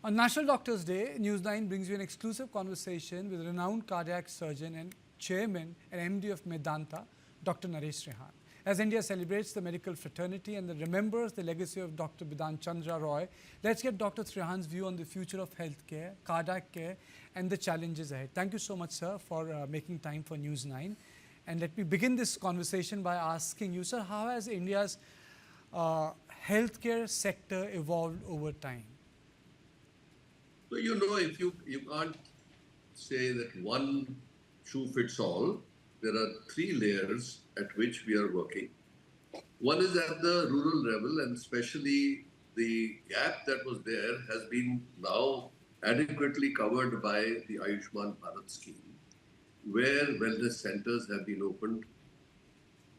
On National Doctors Day, News9 brings you an exclusive conversation with renowned cardiac surgeon and chairman and MD of Medanta, Dr. Naresh Trehan. As India celebrates the medical fraternity and remembers the legacy of Dr. Bidan Chandra Roy, let's get Dr. Trehan's view on the future of healthcare, cardiac care, and the challenges ahead. Thank you so much, sir, for making time for News9. And let me begin this conversation by asking you, sir, how has India's healthcare sector evolved over time? So, if you can't say that one shoe fits all, there are three layers at which we are working. One is at the rural level, and especially the gap that was there has been now adequately covered by the Ayushman Bharat scheme, where wellness centers have been opened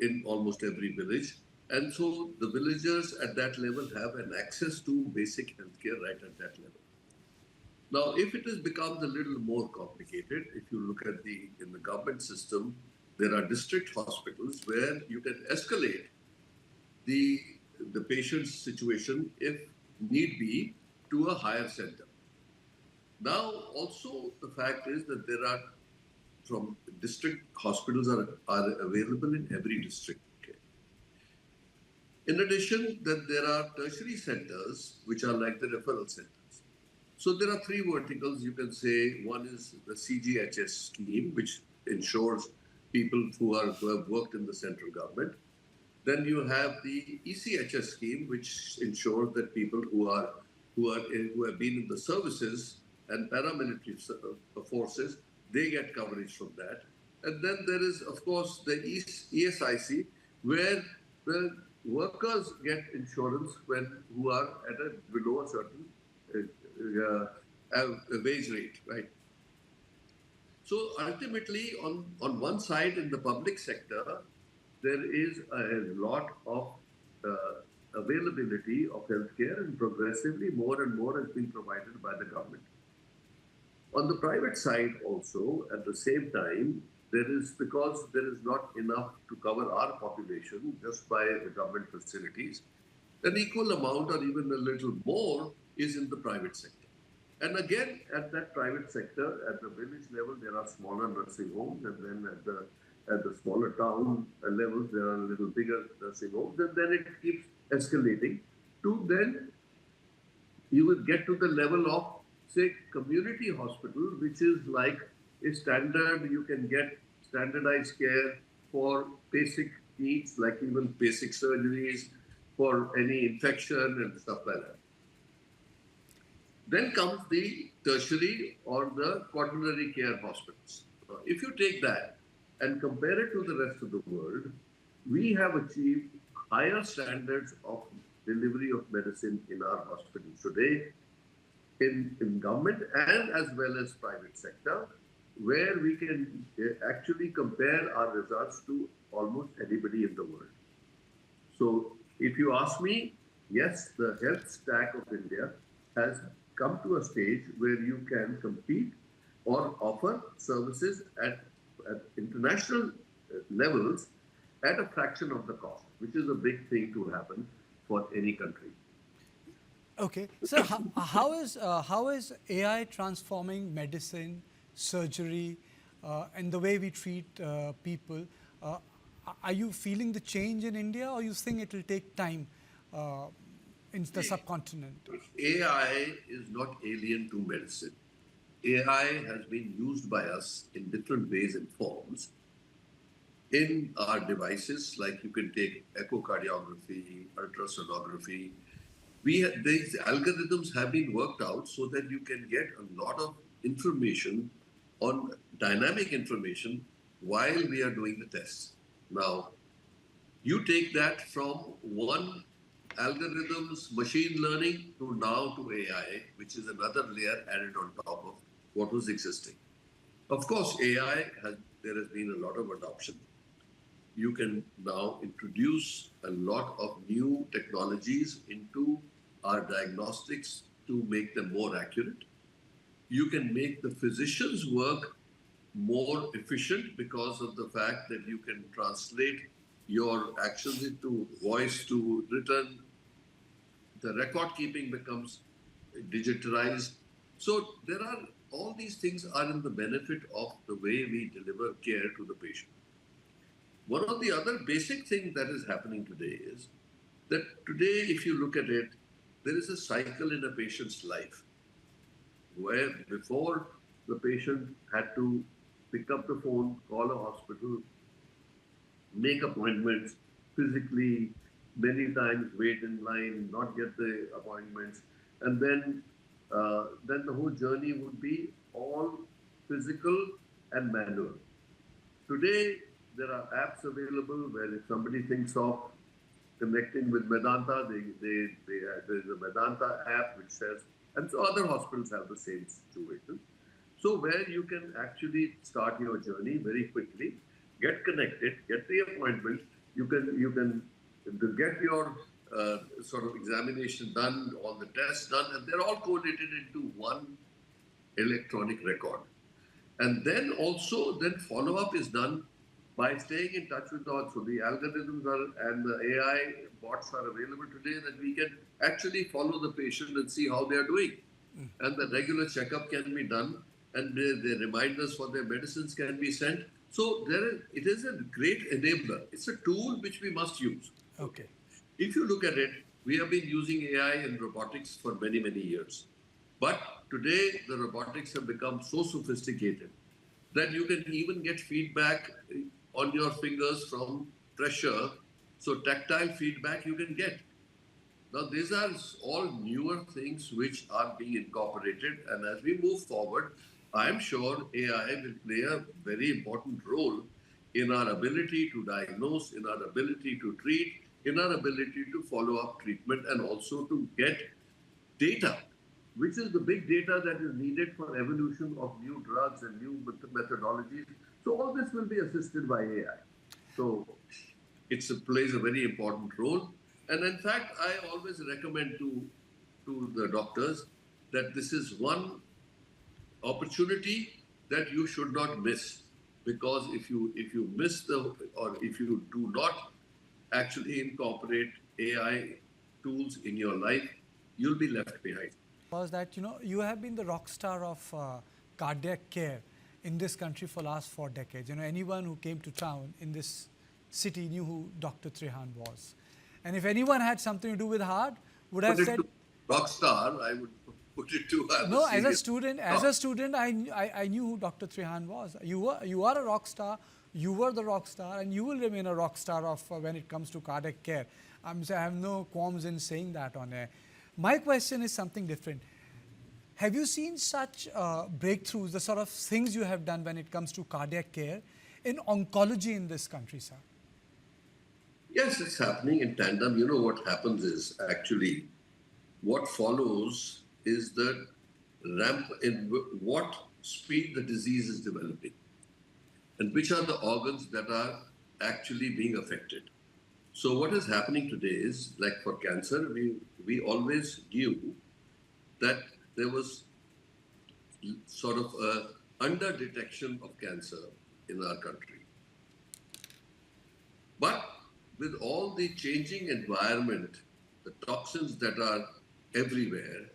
in almost every village. And so the villagers at that level have an access to basic healthcare right at that level. Now, if it has become a little more complicated, if you look at in the government system, there are district hospitals where you can escalate the patient's situation, if need be, to a higher center. Now, also the fact is that there are from district hospitals are available in every district. Okay. In addition, that there are tertiary centers which are like the referral centers. So there are three verticals, you can say. One is the CGHS scheme, which ensures people who have worked in the central government. Then you have the ECHS scheme, which ensures that people who have been in the services and paramilitary forces, they get coverage from that. And then there is, of course, the ESIC, where the workers get insurance who are below a certain wage rate, right? So ultimately, on one side, in the public sector, there is a lot of availability of healthcare, and progressively more and more has been provided by the government. On the private side also, at the same time, because there is not enough to cover our population just by the government facilities, an equal amount or even a little more is in the private sector. And again, at that private sector, at the village level, there are smaller nursing homes, and then at the smaller town levels, there are a little bigger nursing homes, and then it keeps escalating to then you will get to the level of, say, community hospital, which is like a standard. You can get standardized care for basic needs, like even basic surgeries, for any infection and stuff like that. Then comes the tertiary or the quaternary care hospitals. If you take that and compare it to the rest of the world, we have achieved higher standards of delivery of medicine in our hospitals today, in government and as well as private sector, where we can actually compare our results to almost anybody in the world. So if you ask me, yes, the health stack of India has come to a stage where you can compete or offer services at international levels at a fraction of the cost, which is a big thing to happen for any country. Okay, so how is AI transforming medicine, surgery, and the way we treat people? Are you feeling the change in India, or you think it will take time in the subcontinent? AI is not alien to medicine. AI has been used by us in different ways and forms in our devices, like you can take echocardiography, ultrasonography. These algorithms have been worked out so that you can get a lot of information on dynamic information while we are doing the tests. Now, you take that from one algorithms, machine learning to now to AI, which is another layer added on top of what was existing. Of course, there has been a lot of adoption. You can now introduce a lot of new technologies into our diagnostics to make them more accurate. You can make the physician's work more efficient because of the fact that you can translate your actions into voice to written. The record keeping becomes digitalized. So there are all these things are in the benefit of the way we deliver care to the patient. One of the other basic things that is happening today is that today, if you look at it, there is a cycle in a patient's life where before the patient had to pick up the phone, call a hospital, make appointments physically, many times wait in line, not get the appointments, and then the whole journey would be all physical and manual. Today, there are apps available where if somebody thinks of connecting with Medanta, there's a Medanta app which says, and so other hospitals have the same situation. So where you can actually start your journey very quickly, get connected, get the appointment. You can get your sort of examination done, all the tests done, and they're all collated into one electronic record. And then also, then follow-up is done by staying in touch with the, so the algorithms are, and the AI bots are available today that we can actually follow the patient and see how they are doing. And the regular checkup can be done, and the reminders for their medicines can be sent. So it is a great enabler. It's a tool which we must use. Okay. If you look at it, we have been using AI and robotics for many, many years. But today, the robotics have become so sophisticated that you can even get feedback on your fingers from pressure. So tactile feedback you can get. Now, these are all newer things which are being incorporated. And as we move forward, I'm sure AI will play a very important role in our ability to diagnose, in our ability to treat, in our ability to follow up treatment, and also to get data, which is the big data that is needed for evolution of new drugs and new methodologies. So all this will be assisted by AI. So it plays a very important role. And in fact, I always recommend to the doctors that this is one opportunity that you should not miss. Because if you miss or if you do not actually incorporate AI tools in your life, you'll be left behind. Was that, you have been the rock star of cardiac care in this country for last 4 decades. Anyone who came to town in this city knew who Dr. Trehan was. And if anyone had something to do with heart, would have said... Rock star, I would put it to... No, as a student, I knew who Dr. Trehan was. You are a rock star, you were the rock star, and you will remain a rock star of when it comes to cardiac care. I have no qualms in saying that on air. My question is something different. Have you seen such breakthroughs, the sort of things you have done when it comes to cardiac care in oncology in this country, sir? Yes, it's happening in tandem. You know what happens is actually what follows is the ramp in what speed the disease is developing and which are the organs that are actually being affected. So what is happening today is, like for cancer, we always knew that there was sort of a under-detection of cancer in our country. But with all the changing environment, the toxins that are everywhere,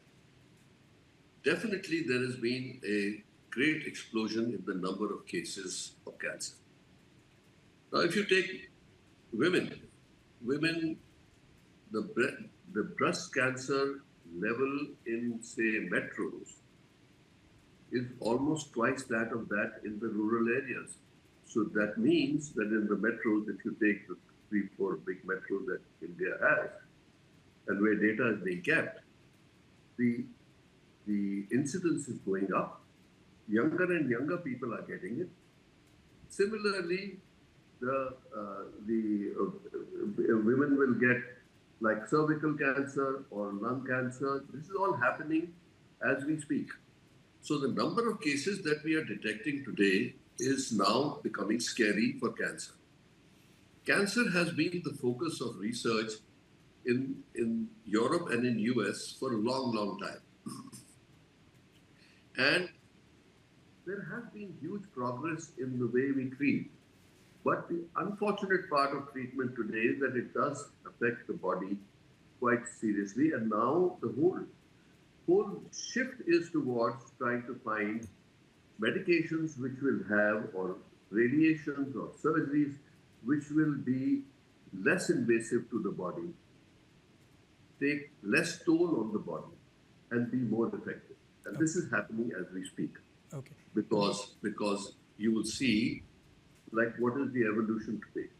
definitely there has been a great explosion in the number of cases of cancer. Now, if you take women, the breast cancer level in, say, metros is almost twice that of that in the rural areas. So that means that in the metros, if you take the 3-4 big metros that India has, and where data is being kept, the incidence is going up. Younger and younger people are getting it. Similarly, the women will get like cervical cancer or lung cancer. This is all happening as we speak. So the number of cases that we are detecting today is now becoming scary for cancer. Cancer has been the focus of research in Europe and in US for a long, long time. And there has been huge progress in the way we treat. But the unfortunate part of treatment today is that it does affect the body quite seriously. And now the whole whole shift is towards trying to find medications which will have, or radiations or surgeries which will be less invasive to the body, take less toll on the body, and be more effective. And Okay. this is happening as we speak, Okay. because you will see, like, what is the evolution today.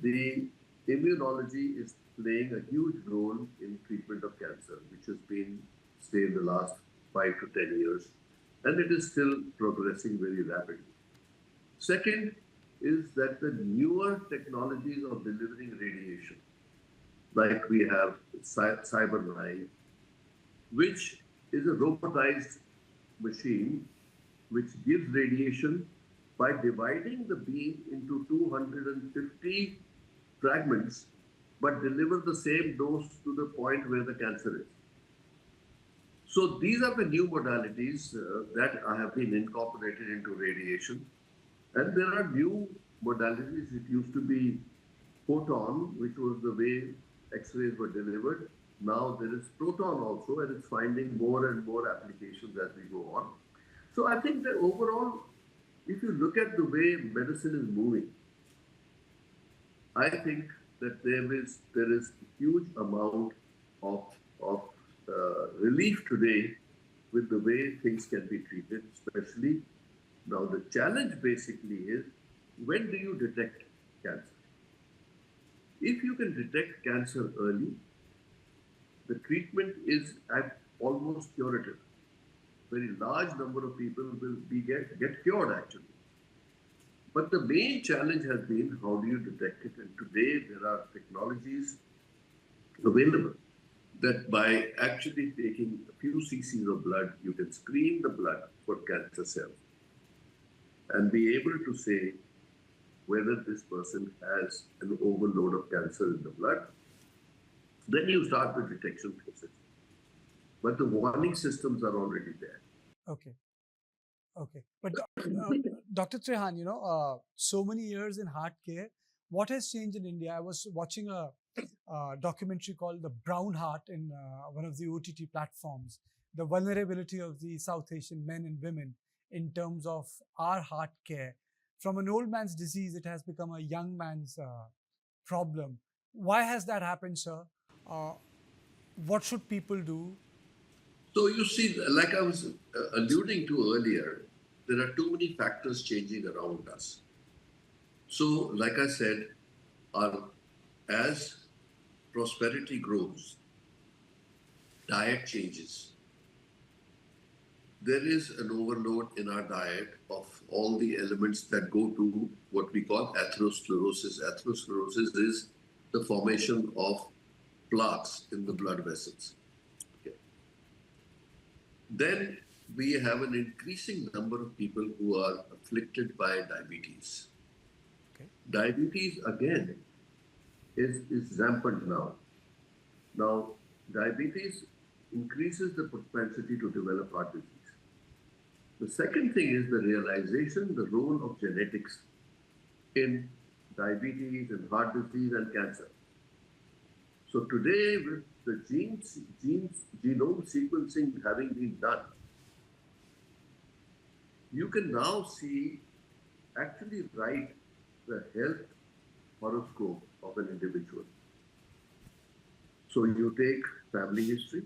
The immunology is playing a huge role in treatment of cancer, which has been, say, in the last 5 to 10 years, and it is still progressing very rapidly. Second is that the newer technologies of delivering radiation, like we have cyber, which is a robotized machine which gives radiation by dividing the beam into 250 fragments, but deliver the same dose to the point where the cancer is. So these are the new modalities that have been incorporated into radiation. And there are new modalities. It used to be photon, which was the way X-rays were delivered. Now there is proton also, and it's finding more and more applications as we go on. So I think that overall, if you look at the way medicine is moving, I think that there is a huge amount of relief today with the way things can be treated, especially now. The challenge basically is, when do you detect cancer? If you can detect cancer early, the treatment is at almost curative. Very large number of people will get cured actually. But the main challenge has been, how do you detect it? And today there are technologies available that by actually taking a few cc's of blood, you can screen the blood for cancer cells and be able to say whether this person has an overload of cancer in the blood. Then you start the detection process. But the warning systems are already there. Okay. Okay. But Dr. Trehan, so many years in heart care, what has changed in India? I was watching a documentary called The Brown Heart in one of the OTT platforms, the vulnerability of the South Asian men and women in terms of our heart care. From an old man's disease, it has become a young man's problem. Why has that happened, sir? Uh, what should people do? So you see, like I was alluding to earlier, there are too many factors changing around us. So, like I said, our, as prosperity grows, diet changes. There is an overload in our diet of all the elements that go to what we call atherosclerosis. Atherosclerosis is the formation of plaques in the blood vessels. Okay. Then we have an increasing number of people who are afflicted by diabetes. Okay. Diabetes, again, is rampant now. Now, diabetes increases the propensity to develop heart disease. The second thing is the realization, the role of genetics in diabetes and heart disease and cancer. So today, with the genome sequencing having been done, you can now see, actually write the health horoscope of an individual. So you take family history,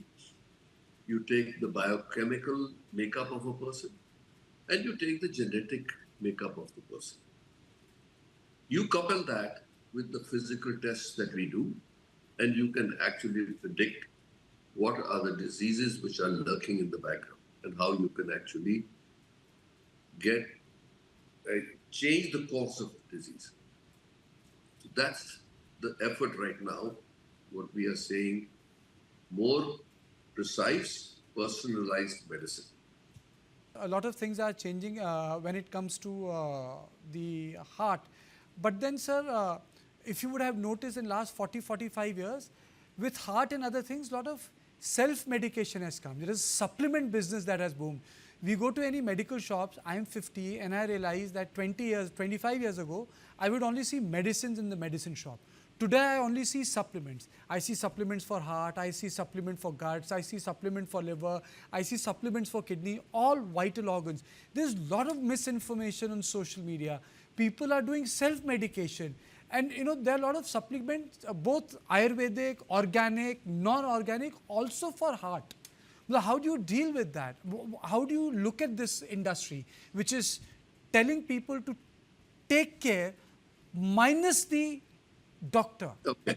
you take the biochemical makeup of a person, and you take the genetic makeup of the person. You couple that with the physical tests that we do, and you can actually predict what are the diseases which are lurking in the background and how you can actually get change the course of the disease. So that's the effort right now. What we are saying, more precise, personalized medicine. A lot of things are changing when it comes to the heart. But then, sir, if you would have noticed in last 40, 45 years, with heart and other things, a lot of self-medication has come. There is supplement business that has boomed. We go to any medical shops, I am 50 and I realize that 20 years, 25 years ago, I would only see medicines in the medicine shop. Today I only see supplements. I see supplements for heart, I see supplement for guts, I see supplement for liver, I see supplements for kidney, all vital organs. There's a lot of misinformation on social media. People are doing self-medication. And there are a lot of supplements, both Ayurvedic, organic, non-organic, also for heart. Now, how do you deal with that? How do you look at this industry, which is telling people to take care minus the doctor? Okay.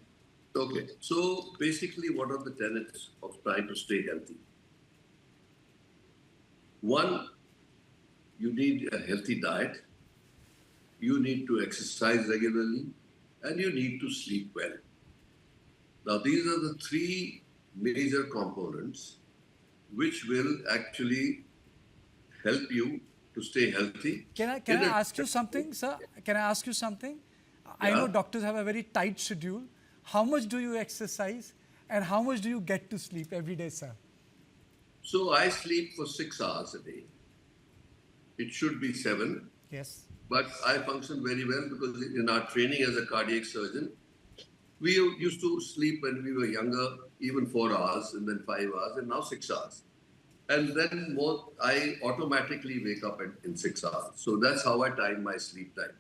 Okay. So basically, what are the tenets of trying to stay healthy? One, you need a healthy diet, you need to exercise regularly, and you need to sleep well. Now, these are the three major components which will actually help you to stay healthy. Can I ask you something, sir? Can I ask you something? I know Yeah. doctors have a very tight schedule. How much do you exercise and how much do you get to sleep every day, sir? So I sleep for 6 hours a day. It should be 7, Yes. but I function very well because in our training as a cardiac surgeon, we used to sleep when we were younger, even 4 hours, and then 5 hours, and now 6 hours. And then I automatically wake up in 6 hours. So that's how I time my sleep time.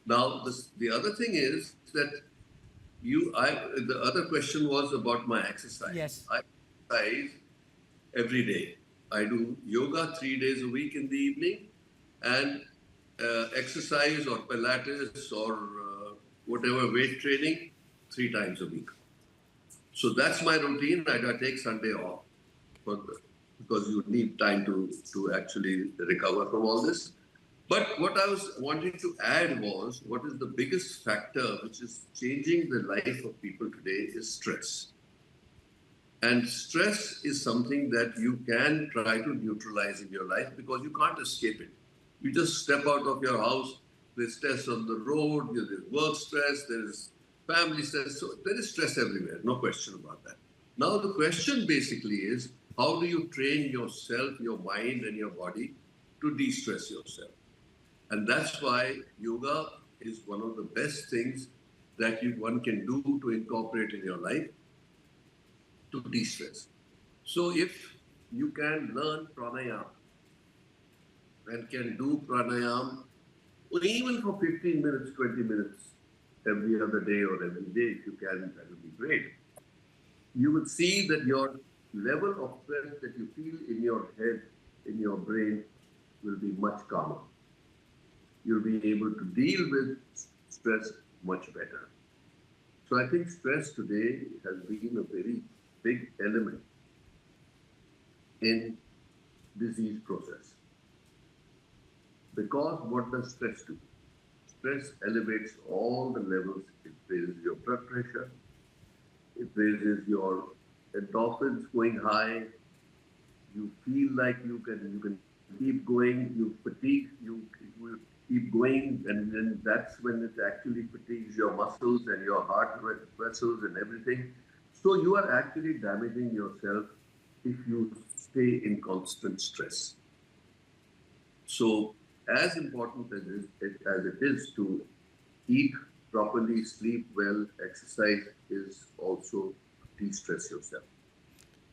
Now, the other thing is that the other question was about my exercise. Yes. I exercise every day. I do yoga 3 days a week in the evening, and exercise or Pilates or whatever weight training 3 times a week. So that's my routine. I take Sunday off because you need time to actually recover from all this. But what I was wanting to add was what is the biggest factor which is changing the life of people today is stress. And stress is something that you can try to neutralize in your life because you can't escape it. You just step out of your house, there's stress on the road, there's work stress, there's family stress. So there is stress everywhere, no question about that. Now the question basically is, how do you train yourself, your mind and your body to de-stress yourself? And that's why yoga is one of the best things that one can do to incorporate in your life to de-stress. So if you can learn pranayama and can do pranayama or even for 15 minutes, 20 minutes every other day or every day, if you can, that would be great. You will see that your level of stress that you feel in your head, in your brain, will be much calmer. You'll be able to deal with stress much better. So I think stress today has been a very big element in disease process. Because what does stress do? Stress elevates all the levels. It raises your blood pressure. It raises your endorphins going high. You feel like you can keep going. You fatigue. You keep going, and then that's when it actually fatigues your muscles and your heart vessels and everything. So you are actually damaging yourself if you stay in constant stress. So as important as it is to eat properly, sleep well, exercise is also to de-stress yourself.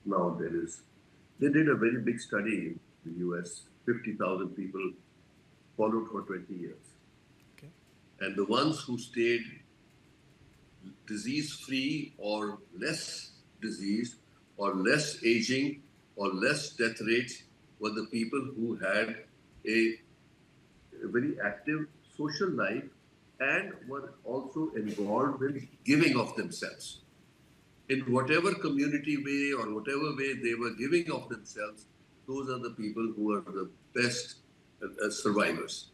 Now they did a very big study in the US, 50,000 people followed for 20 years. Okay. And the ones who stayed disease-free or less disease or less aging or less death rates were the people who had a very active social life and were also involved in giving of themselves. In whatever community way or whatever way they were giving of themselves, those are the people who are the best survivors.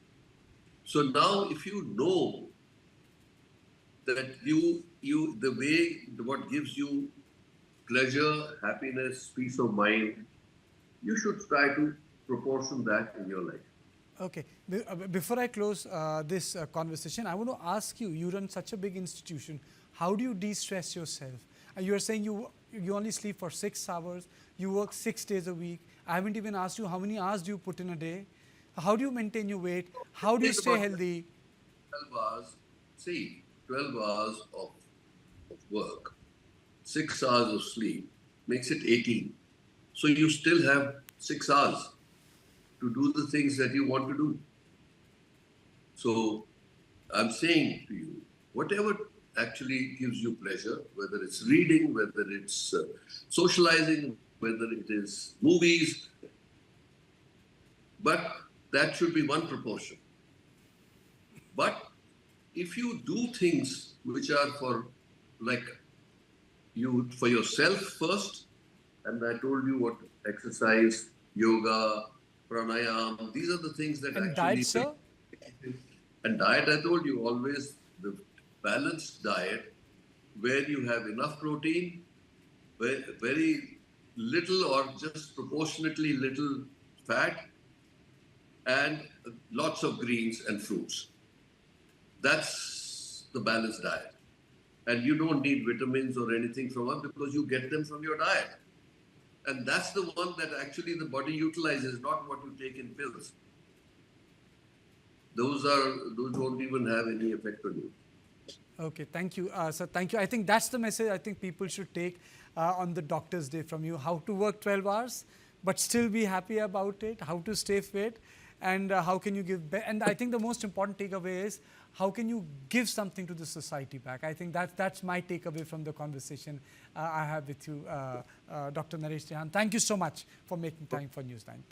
So now if you know that the way, what gives you pleasure, happiness, peace of mind, you should try to proportion that in your life. Okay. Before I close this conversation, I want to ask you, you run such a big institution, how do you de-stress yourself? You are saying you only sleep for 6 hours, you work 6 days a week. I haven't even asked you how many hours do you put in a day? How do you maintain your weight? How do you It's stay about healthy? 12 hours, 12 hours of of work, 6 hours of sleep makes it 18. So you still have 6 hours to do the things that you want to do. So I'm saying to you, whatever actually gives you pleasure, whether it's reading, whether it's socializing, whether it is movies, but that should be one proportion. But if you do things which are for like you for yourself first, and I told you what exercise, yoga, pranayam, these are the things that And diet, actually sir? and diet, I told you always the balanced diet where you have enough protein, very little or just proportionately little fat, and lots of greens and fruits. That's the balanced diet. And you don't need vitamins or anything from us because you get them from your diet. And that's the one that actually the body utilizes, not what you take in pills. Those don't even have any effect on you. Okay, thank you. Sir, thank you. I think that's the message I think people should take on the Doctor's Day from you. How to work 12 hours, but still be happy about it, how to stay fit, and how can you give and I think the most important takeaway is how can you give something to the society back. I think that's my takeaway from the conversation I have with you, Dr. Naresh Trehan. Thank you so much for making time for News9.